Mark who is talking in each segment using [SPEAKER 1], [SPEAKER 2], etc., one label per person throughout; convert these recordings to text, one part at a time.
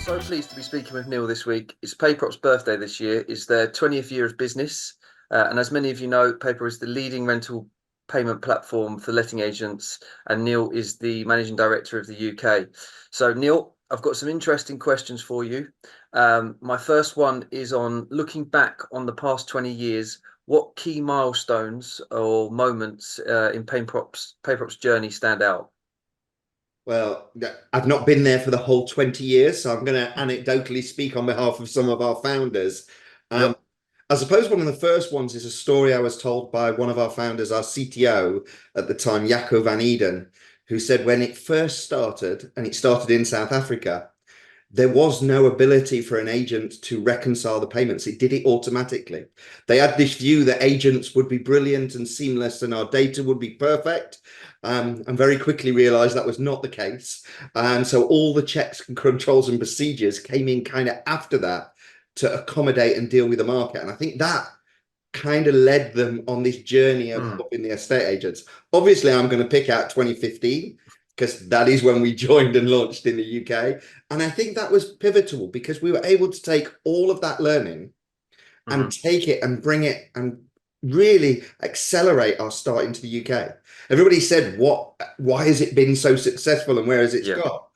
[SPEAKER 1] So pleased to be speaking with Neil this week. It's PayProp's birthday this year. It's their 20th year of business. And as many of you know, PayProp is the leading rental payment platform for letting agents, and Neil is the managing director of the UK. So, Neil, I've got some interesting questions for you. My first one is on looking back on the past 20 years. What key milestones or moments in PayProp's journey stand out?
[SPEAKER 2] Well, I've not been there for the whole 20 years, so I'm going to anecdotally speak on behalf of some of our founders. Um,
[SPEAKER 1] Yep.
[SPEAKER 2] I suppose one of the first ones is a story I was told by one of our founders, our CTO at the time, Jacco van Eden, who said when it first started, and it started in South Africa, there was no ability for an agent to reconcile the payments. It did it automatically. They had this view that agents would be brilliant and seamless and our data would be perfect. And very quickly realized that was not the case. And so all the checks and controls and procedures came in kind of after that to accommodate and deal with the market. And I think that kind of led them on this journey of
[SPEAKER 1] Mm.
[SPEAKER 2] helping the estate agents. Obviously, I'm going to pick out 2015 because that is when we joined and launched in the UK. And I think that was pivotal because we were able to take all of that learning and
[SPEAKER 1] Hmm.
[SPEAKER 2] take it and bring it and really accelerate our start into the UK. Everybody said, why has it been so successful and where has it
[SPEAKER 1] Yeah.
[SPEAKER 2] got?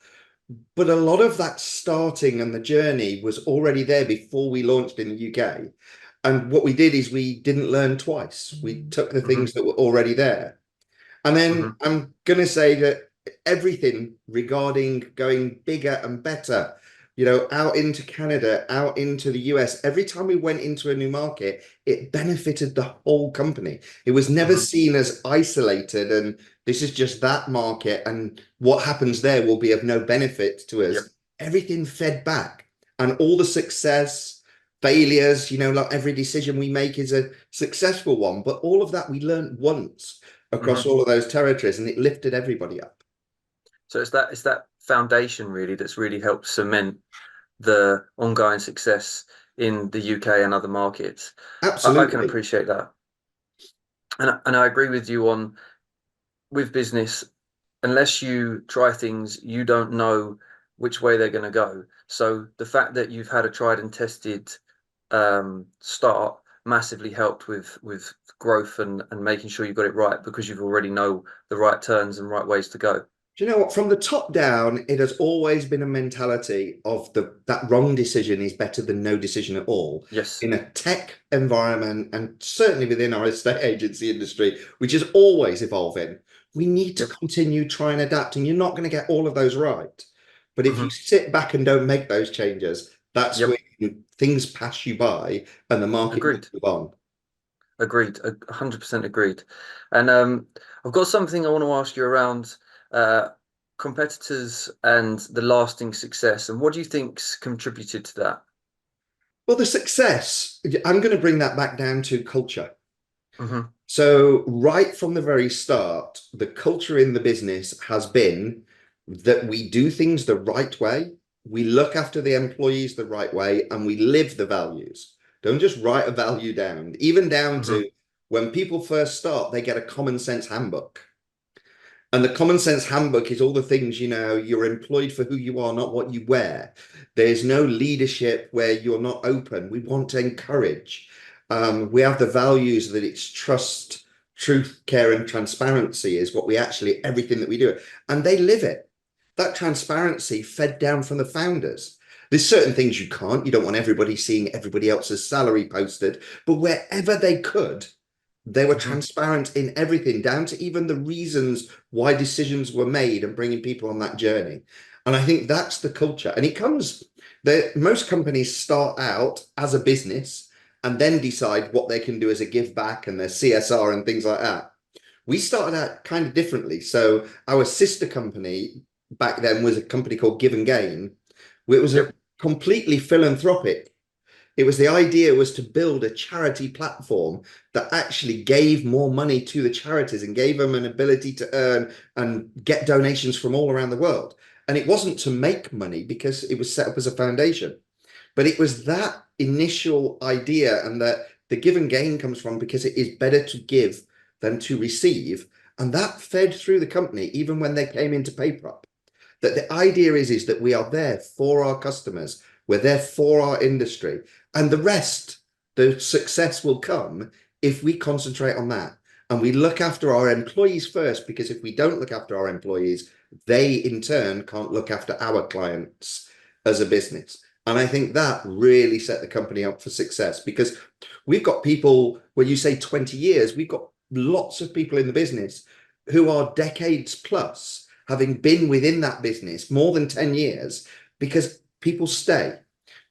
[SPEAKER 2] But a lot of that starting and the journey was already there before we launched in the UK. And what we did is we didn't learn twice. We took the
[SPEAKER 1] Hmm.
[SPEAKER 2] things that were already there. And then
[SPEAKER 1] Hmm.
[SPEAKER 2] I'm going to say that everything regarding going bigger and better, out into Canada, out into the US, every time we went into a new market, it benefited the whole company. It was never
[SPEAKER 1] Hmm.
[SPEAKER 2] seen as isolated and this is just that market and what happens there will be of no benefit to
[SPEAKER 1] Yep.
[SPEAKER 2] us. Everything fed back and all the success, failures, like every decision we make is a successful one, but all of that we learned once across
[SPEAKER 1] Hmm.
[SPEAKER 2] all of those territories and it lifted everybody up.
[SPEAKER 1] So it's that foundation really that's really helped cement the ongoing success in the UK and other markets. I can
[SPEAKER 2] Absolutely.
[SPEAKER 1] appreciate that. And I agree with you on with business, unless you try things, you don't know which way they're going to go. So the fact that you've had a tried and tested start massively helped with growth and making sure you got it right because you've already know the right turns and right ways to go.
[SPEAKER 2] Do you know what? From the top down, it has always been a mentality of that wrong decision is better than no decision at all.
[SPEAKER 1] Yes.
[SPEAKER 2] In a tech environment, and certainly within our estate agency industry, which is always evolving, we need to
[SPEAKER 1] Yep.
[SPEAKER 2] continue try and adapt. And you're not going to get all of those right. But if you
[SPEAKER 1] Hmm.
[SPEAKER 2] sit back and don't make those changes, that's when
[SPEAKER 1] Yep.
[SPEAKER 2] things pass you by and the market will
[SPEAKER 1] Agreed.
[SPEAKER 2] move on.
[SPEAKER 1] Agreed. 100% agreed. And I've got something I want to ask you around uh, competitors and the lasting success. And what do you think's contributed to that?
[SPEAKER 2] Well, the success, I'm going to bring that back down to culture.
[SPEAKER 1] Hmm.
[SPEAKER 2] So, right from the very start, the culture in the business has been that we do things the right way, we look after the employees the right way, and we live the values. Don't just write a value down, even down
[SPEAKER 1] Hmm.
[SPEAKER 2] to when people first start, they get a common sense handbook. And the common sense handbook is all the things, you're employed for who you are, not what you wear. There's no leadership where you're not open. We want to encourage. We have the values that it's trust, truth, care, and transparency is what we actually, everything that we do. And they live it. That transparency fed down from the founders. There's certain things you don't want everybody seeing everybody else's salary posted, but wherever they could, they were
[SPEAKER 1] Hmm.
[SPEAKER 2] transparent in everything, down to even the reasons why decisions were made and bringing people on that journey. And I think that's the culture. And it comes that most companies start out as a business and then decide what they can do as a give back and their CSR and things like that. We started out kind of differently. So our sister company back then was a company called Give and Gain. It was a
[SPEAKER 1] Yep.
[SPEAKER 2] completely philanthropic. It was the idea was to build a charity platform that actually gave more money to the charities and gave them an ability to earn and get donations from all around the world. And it wasn't to make money because it was set up as a foundation, but it was that initial idea and that the give and gain comes from because it is better to give than to receive. And that fed through the company even when they came into PayProp. That the idea is that we are there for our customers, we're there for our industry, and the rest, the success will come if we concentrate on that and we look after our employees first, because if we don't look after our employees, they in turn can't look after our clients as a business. And I think that really set the company up for success, because we've got people, when you say 20 years, we've got lots of people in the business who are decades plus, having been within that business more than 10 years, because people stay.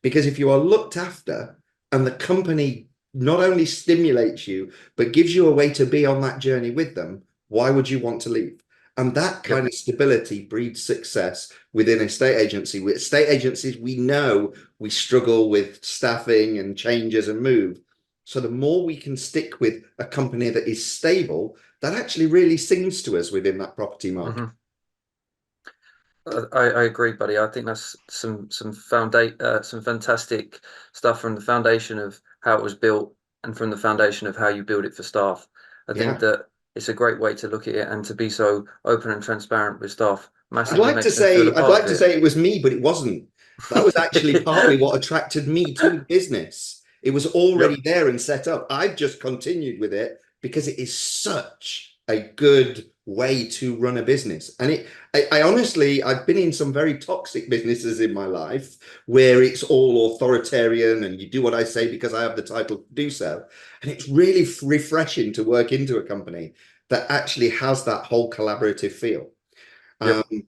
[SPEAKER 2] Because if you are looked after and the company not only stimulates you, but gives you a way to be on that journey with them, why would you want to leave? And that kind
[SPEAKER 1] Yep.
[SPEAKER 2] of stability breeds success within a state agency. With state agencies, we know we struggle with staffing and changes and move. So the more we can stick with a company that is stable, that actually really sings to us within that property market.
[SPEAKER 1] Hmm. I agree, buddy. I think that's some fantastic stuff from the foundation of how it was built and from the foundation of how you build it for staff. I think
[SPEAKER 2] Yeah.
[SPEAKER 1] that it's a great way to look at it and to be so open and transparent with staff
[SPEAKER 2] I'd
[SPEAKER 1] massively
[SPEAKER 2] like to
[SPEAKER 1] makes them feel
[SPEAKER 2] say
[SPEAKER 1] a
[SPEAKER 2] I'd
[SPEAKER 1] part
[SPEAKER 2] like
[SPEAKER 1] of
[SPEAKER 2] to
[SPEAKER 1] it.
[SPEAKER 2] say it was me, but it wasn't. That was actually partly what attracted me to the business. It was already
[SPEAKER 1] Yep.
[SPEAKER 2] there and set up. I've just continued with it because it is such a good way to run a business. And I honestly, I've been in some very toxic businesses in my life where it's all authoritarian and you do what I say because I have the title to do so. And it's really refreshing to work into a company that actually has that whole collaborative feel. Um,
[SPEAKER 1] Yep.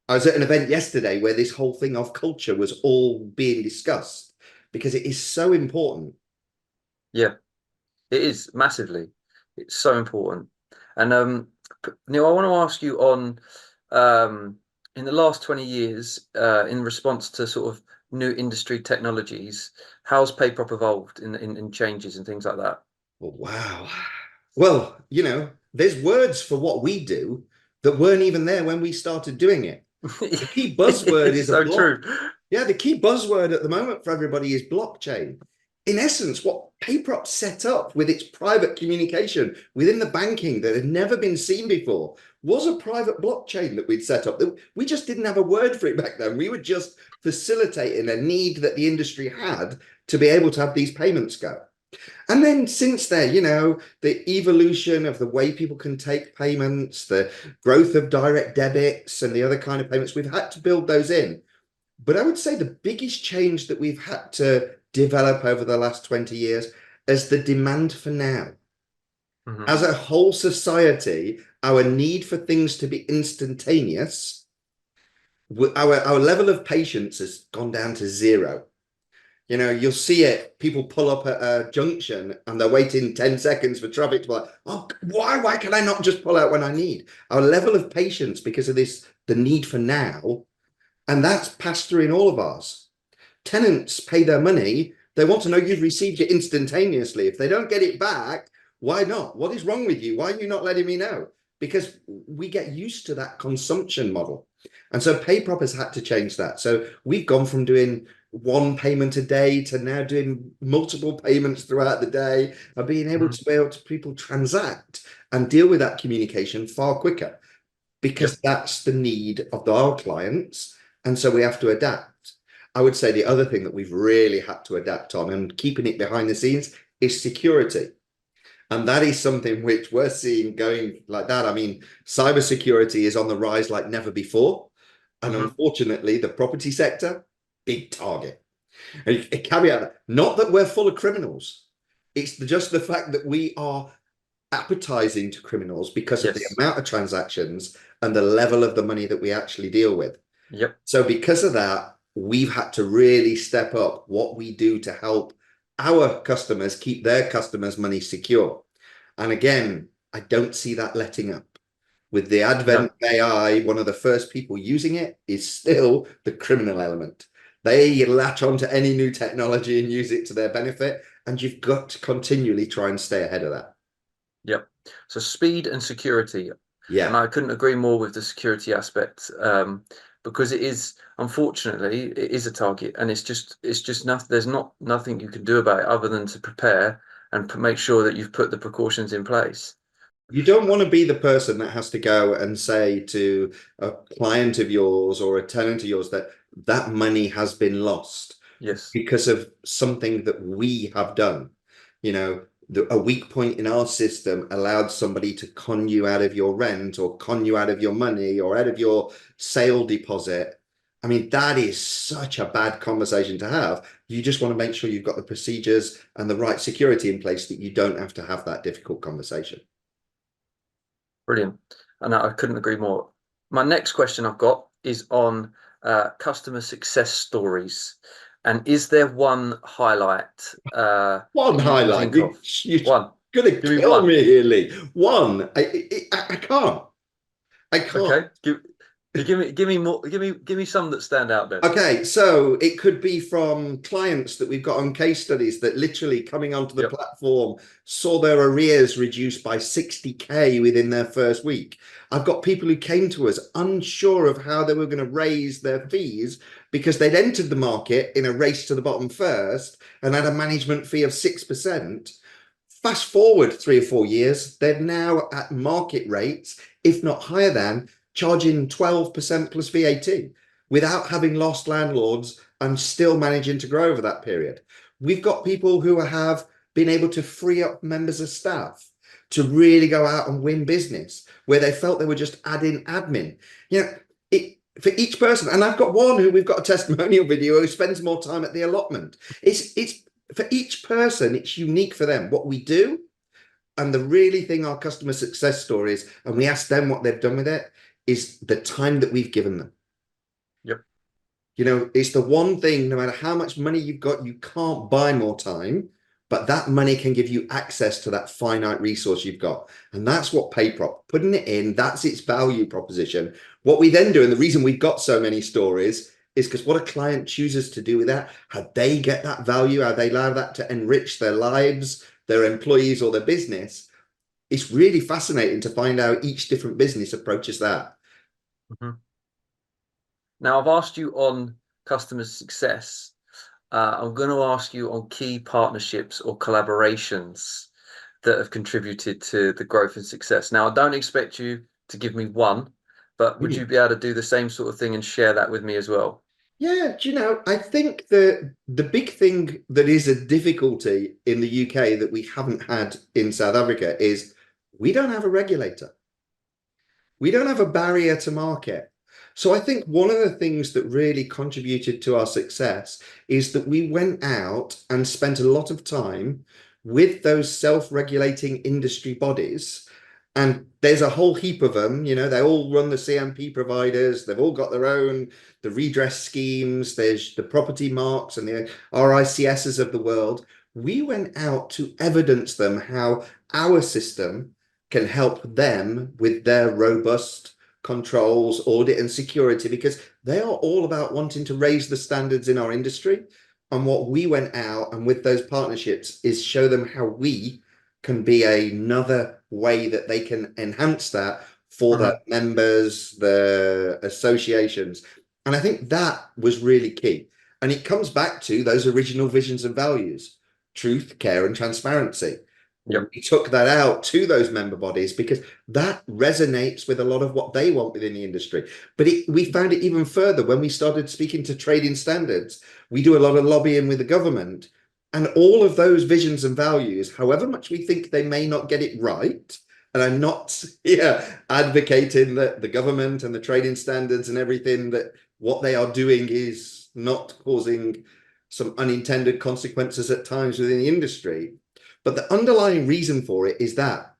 [SPEAKER 2] I was at an event yesterday where this whole thing of culture was all being discussed, because it is so important.
[SPEAKER 1] Yeah. It is massively. It's so important. And Neil, I want to ask you on um, in the last 20 years, in response to sort of new industry technologies, how's PayProp evolved in changes and things like that?
[SPEAKER 2] Oh, wow. Well, there's words for what we do that weren't even there when we started doing it. The key buzzword
[SPEAKER 1] It's
[SPEAKER 2] is a
[SPEAKER 1] so
[SPEAKER 2] block.
[SPEAKER 1] true.
[SPEAKER 2] Yeah, the key buzzword at the moment for everybody is blockchain. In essence, what PayProp set up with its private communication within the banking that had never been seen before was a private blockchain that we'd set up. We just didn't have a word for it back then. We were just facilitating a need that the industry had to be able to have these payments go. And then since then, the evolution of the way people can take payments, the growth of direct debits and the other kind of payments, we've had to build those in. But I would say the biggest change that we've had to develop over the last 20 years is the demand for now.
[SPEAKER 1] Hmm.
[SPEAKER 2] As a whole society, our need for things to be instantaneous, our level of patience has gone down to zero. You'll see it. People pull up at a junction and they're waiting 10 seconds for traffic to be like, oh, why can I not just pull out when I need? Our level of patience because of this, the need for now, and that's passed through in all of ours. Tenants pay their money. They want to know you've received it instantaneously. If they don't get it back, why not? What is wrong with you? Why are you not letting me know? Because we get used to that consumption model. And so PayProp has had to change that. So we've gone from doing one payment a day to now doing multiple payments throughout the day, and being able
[SPEAKER 1] Hmm.
[SPEAKER 2] to people transact and deal with that communication far quicker, because
[SPEAKER 1] Yep.
[SPEAKER 2] that's the need of our clients. And so we have to adapt. I would say the other thing that we've really had to adapt on and keeping it behind the scenes is security. And that is something which we're seeing going like that. I mean, cybersecurity is on the rise like never before. And
[SPEAKER 1] Hmm.
[SPEAKER 2] unfortunately, the property sector, big target. A caveat, not that we're full of criminals. It's just the fact that we are appetizing to criminals because of the
[SPEAKER 1] Yes.
[SPEAKER 2] amount of transactions and the level of the money that we actually deal with.
[SPEAKER 1] Yep.
[SPEAKER 2] So because of that, we've had to really step up what we do to help our customers keep their customers' money secure. And again, I don't see that letting up. With the advent
[SPEAKER 1] No.
[SPEAKER 2] of AI, one of the first people using it is still the criminal element. They latch onto any new technology and use it to their benefit, and you've got to continually try and stay ahead of that.
[SPEAKER 1] Yep. So speed and security, and
[SPEAKER 2] Yeah.
[SPEAKER 1] I couldn't agree more with the security aspect, because it is, unfortunately, it is a target, and it's just nothing. There's not nothing you can do about it other than to prepare and make sure that you've put the precautions in place.
[SPEAKER 2] You don't want to be the person that has to go and say to a client of yours or a tenant of yours that that money has been lost
[SPEAKER 1] Yes.
[SPEAKER 2] because of something that we have done. You know, a weak point in our system allowed somebody to con you out of your rent or con you out of your money or out of your sale deposit. I mean, that is such a bad conversation to have. You just want to make sure you've got the procedures and the right security in place that you don't have to have that difficult conversation.
[SPEAKER 1] Brilliant. And I couldn't agree more. My next question I've got is on customer success stories. And is there one highlight
[SPEAKER 2] One
[SPEAKER 1] that you can
[SPEAKER 2] highlight.
[SPEAKER 1] think of?
[SPEAKER 2] You're
[SPEAKER 1] One.
[SPEAKER 2] gonna
[SPEAKER 1] Give me
[SPEAKER 2] kill
[SPEAKER 1] one.
[SPEAKER 2] me here, Lee. One. I can't. I can't.
[SPEAKER 1] Okay. Give me more. Give me some that stand out then.
[SPEAKER 2] Okay, so it could be from clients that we've got on case studies that literally coming onto the
[SPEAKER 1] Yep.
[SPEAKER 2] platform saw their arrears reduced by 60K within their first week. I've got people who came to us unsure of how they were going to raise their fees because they'd entered the market in a race to the bottom first and had a management fee of 6%. Fast forward 3 or 4 years, they're now at market rates, if not higher than, charging 12% plus VAT without having lost landlords and still managing to grow over that period. We've got people who have been able to free up members of staff to really go out and win business where they felt they were just adding admin. You know, for each person, and I've got one who we've got a testimonial video who spends more time at the allotment. It's for each person, it's unique for them. What we do and the really thing our customer success stories, and we ask them what they've done with it, is the time that we've given them.
[SPEAKER 1] Yep.
[SPEAKER 2] You know, it's the one thing, no matter how much money you've got, you can't buy more time, but that money can give you access to that finite resource you've got. And that's what PayProp, putting it in, that's its value proposition. What we then do, and the reason we've got so many stories is because what a client chooses to do with that, how they get that value, how they allow that to enrich their lives, their employees, or their business. It's really fascinating to find out each different business approaches that.
[SPEAKER 1] Mhm. Now I've asked you on customer success. I'm going to ask you on key partnerships or collaborations that have contributed to the growth and success. Now, I don't expect you to give me one, but would you be able to do the same sort of thing and share that with me as well?
[SPEAKER 2] Yeah, do you know, I think the big thing that is a difficulty in the UK that we haven't had in South Africa is we don't have a regulator. We don't have a barrier to market. So I think one of the things that really contributed to our success is that we went out and spent a lot of time with those self-regulating industry bodies. And there's a whole heap of them, you know, they all run the CMP providers, they've all got their own, the redress schemes, there's the property marks and the RICSs of the world. We went out to evidence them how our system can help them with their robust controls, audit, and security because they are all about wanting to raise the standards in our industry. And what we went out and with those partnerships is show them how we can be another way that they can enhance that for their
[SPEAKER 1] Mhm.
[SPEAKER 2] members, the associations. And I think that was really key. And it comes back to those original visions and values: truth, care, and transparency.
[SPEAKER 1] Yep.
[SPEAKER 2] We took that out to those member bodies because that resonates with a lot of what they want within the industry. But we found it even further when we started speaking to trading standards. We do a lot of lobbying with the government, and all of those visions and values, however much we think they may not get it right, and I'm not advocating that the government and the trading standards and everything, that what they are doing is not causing some unintended consequences at times within the industry. But the underlying reason for it is that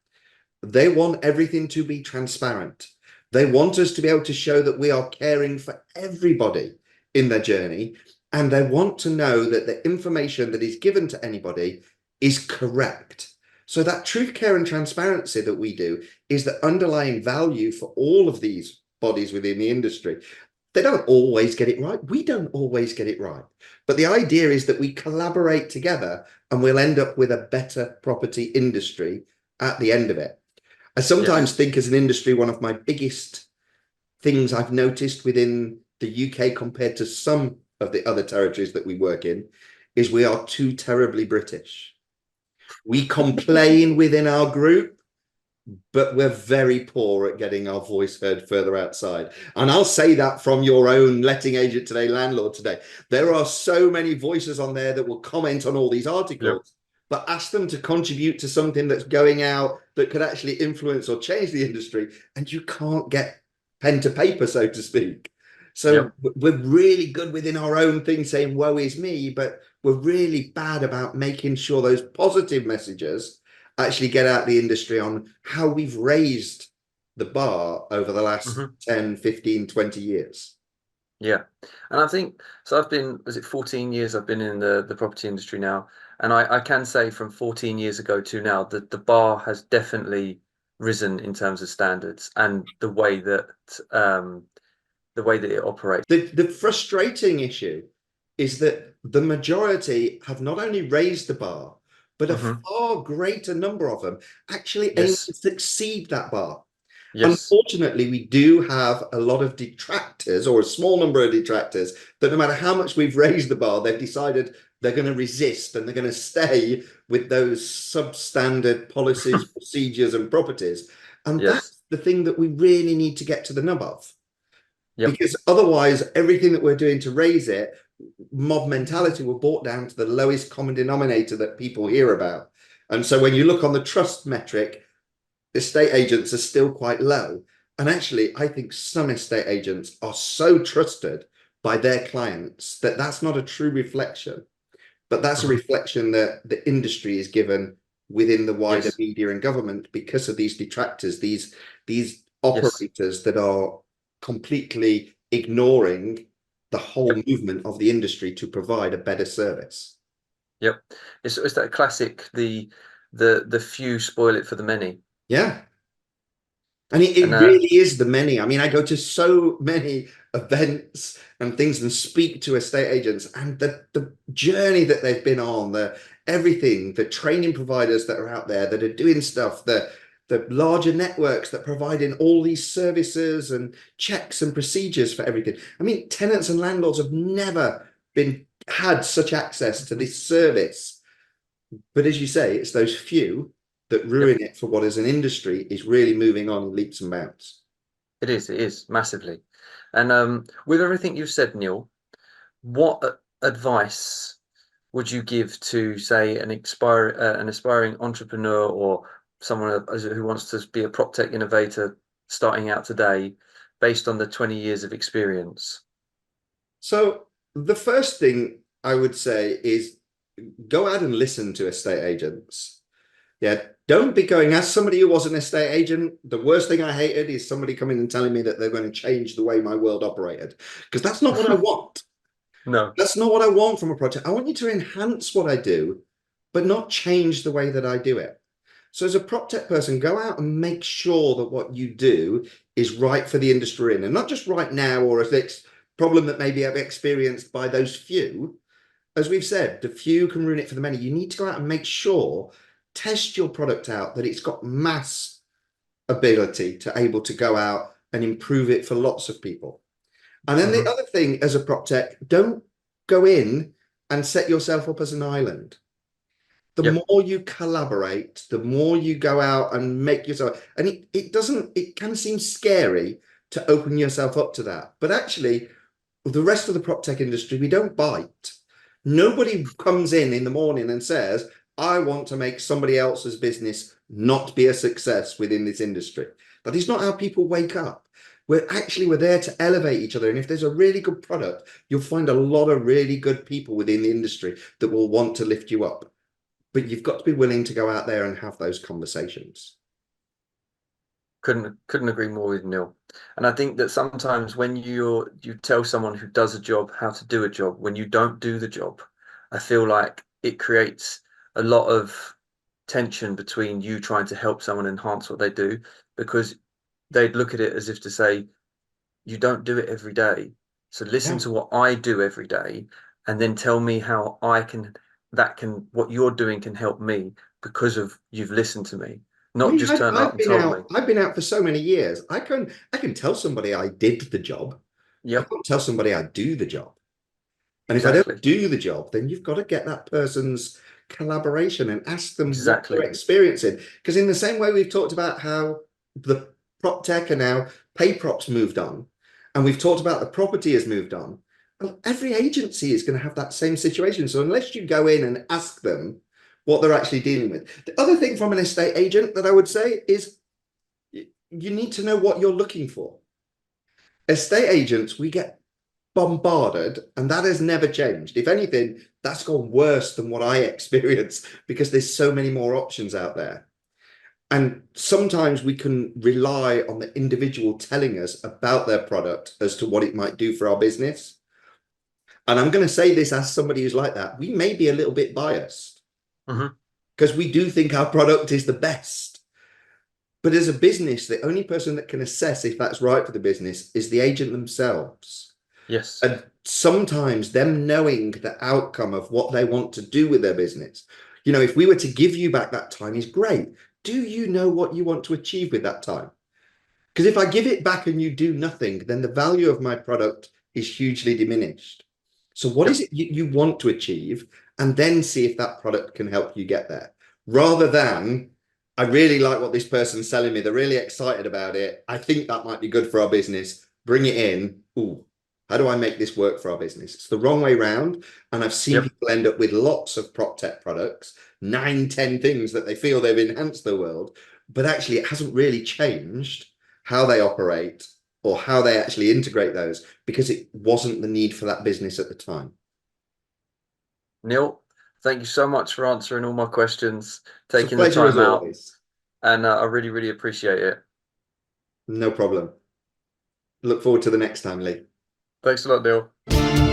[SPEAKER 2] they want everything to be transparent. They want us to be able to show that we are caring for everybody in their journey. And they want to know that the information that is given to anybody is correct. So that truth, care, and transparency that we do is the underlying value for all of these bodies within the industry. They don't always get it right. We don't always get it right. But the idea is that we collaborate together and we'll end up with a better property industry at the end of it. I sometimes
[SPEAKER 1] Yes.
[SPEAKER 2] think, as an industry, one of my biggest things I've noticed within the UK compared to some of the other territories that we work in is we are too terribly British. We complain within our group but we're very poor at getting our voice heard further outside. And I'll say that from your own letting agent today, landlord today. There are so many voices on there that will comment on all these
[SPEAKER 1] Yep.
[SPEAKER 2] articles, but ask them to contribute to something that's going out that could actually influence or change the industry, and you can't get pen to paper, so to speak. So
[SPEAKER 1] Yep.
[SPEAKER 2] we're really good within our own thing saying, woe is me, but we're really bad about making sure those positive messages actually get out the industry on how we've raised the bar over the last
[SPEAKER 1] Hmm.
[SPEAKER 2] 10, 15, 20 years.
[SPEAKER 1] Yeah. And I think so. I've been, was it 14 years I've been in the property industry now. And I can say from 14 years ago to now that the bar has definitely risen in terms of standards and um the way that it operates.
[SPEAKER 2] The frustrating issue is that the majority have not only raised the bar, but a
[SPEAKER 1] Hmm.
[SPEAKER 2] far greater number of them actually aim
[SPEAKER 1] Yes.
[SPEAKER 2] to exceed that bar.
[SPEAKER 1] Yes.
[SPEAKER 2] Unfortunately, we do have a lot of detractors, or a small number of detractors, that no matter how much we've raised the bar, they've decided they're going to resist and they're going to stay with those substandard policies, procedures, and properties. And
[SPEAKER 1] Yes.
[SPEAKER 2] that's the thing that we really need to get to the nub of.
[SPEAKER 1] Yep.
[SPEAKER 2] Because otherwise, everything that we're doing to raise it, mob mentality, will brought down to the lowest common denominator that people hear about. And so when you look on the trust metric, estate agents are still quite low. And actually, I think some estate agents are so trusted by their clients that that's not a true reflection, but that's a
[SPEAKER 1] Hmm.
[SPEAKER 2] reflection that the industry is given within the wider
[SPEAKER 1] Yes.
[SPEAKER 2] media and government because of these detractors, these
[SPEAKER 1] Yes.
[SPEAKER 2] operators that are completely ignoring the whole
[SPEAKER 1] Yep.
[SPEAKER 2] movement of the industry to provide a better service.
[SPEAKER 1] Yep. It's that classic, the few spoil it for the many.
[SPEAKER 2] Yeah. And
[SPEAKER 1] And
[SPEAKER 2] it really is the many. I mean, I go to so many events and things and speak to estate agents, and the journey that they've been on, the everything, the training providers that are out there that are doing stuff, the larger networks that providing all these services and checks and procedures for everything. I mean, tenants and landlords have never been had such access to this service. But as you say, it's those few that
[SPEAKER 1] yep,
[SPEAKER 2] ruin it for what as an industry is really moving on leaps and bounds.
[SPEAKER 1] it is massively. And with everything you've said, Neil, what advice would you give to, say, an aspiring entrepreneur or someone who wants to be a prop tech innovator starting out today, based on the 20 years of experience?
[SPEAKER 2] So the first thing I would say is go out and listen to estate agents. Yeah, don't be going, as somebody who was an estate agent, the worst thing I hated is somebody coming and telling me that they're going to change the way my world operated. Because that's not what I want.
[SPEAKER 1] No.
[SPEAKER 2] That's not what I want from a project. I want you to enhance what I do, but not change the way that I do it. So as a prop tech person, go out and make sure that what you do is right for the industry in, and not just right now or a fixed problem that maybe I've experienced by those few. As we've said, the few can ruin it for the many. You need to go out and make sure, test your product out, that it's got mass ability to able to go out and improve it for lots of people. And then the
[SPEAKER 1] Hmm.
[SPEAKER 2] other thing as a prop tech, don't go in and set yourself up as an island. The
[SPEAKER 1] Yep.
[SPEAKER 2] more you collaborate, the more you go out and make yourself, and it doesn't, it can seem scary to open yourself up to that. But actually, the rest of the prop tech industry, we don't bite. Nobody comes in the morning and says, I want to make somebody else's business not be a success within this industry. That is not how people wake up. We're there to elevate each other. And if there's a really good product, you'll find a lot of really good people within the industry that will want to lift you up. But you've got to be willing to go out there and have those conversations.
[SPEAKER 1] Couldn't agree more with Neil. And I think that sometimes when you tell someone who does a job how to do a job, when you don't do the job, I feel like it creates a lot of tension between you trying to help someone enhance what they do, because they'd look at it as if to say, you don't do it every day. So listen
[SPEAKER 2] Yeah.
[SPEAKER 1] to what I do every day and then tell me how what you're doing can help me because of you've listened to me,
[SPEAKER 2] I
[SPEAKER 1] not
[SPEAKER 2] mean,
[SPEAKER 1] just turned up and told me.
[SPEAKER 2] I've been out for so many years. I can tell somebody I did the job. I
[SPEAKER 1] Yep,
[SPEAKER 2] can't tell somebody I do the job. And if I don't
[SPEAKER 1] exactly.
[SPEAKER 2] do the job, then you've got to get that person's collaboration and ask them what they're
[SPEAKER 1] Exactly.
[SPEAKER 2] experiencing. Because in the same way we've talked about how the prop tech and now PayProp's moved on, and we've talked about the property has moved on, well, every agency is going to have that same situation. So unless you go in and ask them what they're actually dealing with. The other thing from an estate agent that I would say is you need to know what you're looking for. Estate agents, we get bombarded, and that has never changed. If anything, that's gone worse than what I experienced because there's so many more options out there. And sometimes we can rely on the individual telling us about their product as to what it might do for our business. And I'm going to say this as somebody who's like that. We may be a little bit biased because we do think our product is the best. But as a business, the only person that can assess if that's right for the business is the agent themselves.
[SPEAKER 1] Yes.
[SPEAKER 2] And sometimes them knowing the outcome of what they want to do with their business, if we were to give you back that time is great. Do you know what you want to achieve with that time? Because if I give it back and you do nothing, then the value of my product is hugely diminished. So what is it you want to achieve? And then see if that product can help you get there. Rather than, I really like what this person's selling me. They're really excited about it. I think that might be good for our business. Bring it in. Ooh, how do I make this work for our business? It's the wrong way round. And I've seen people end up with lots of prop tech products, 9, 10 things that they feel they've enhanced their world, but actually it hasn't really changed how they operate or how they actually integrate those because it wasn't the need for that business at the time.
[SPEAKER 1] Neil, thank you so much for answering all my questions,
[SPEAKER 2] It's a
[SPEAKER 1] taking the
[SPEAKER 2] pleasure as
[SPEAKER 1] time out,
[SPEAKER 2] always.
[SPEAKER 1] and I really, really appreciate it.
[SPEAKER 2] No problem. Look forward to the next time, Lee.
[SPEAKER 1] Thanks a lot, Neil.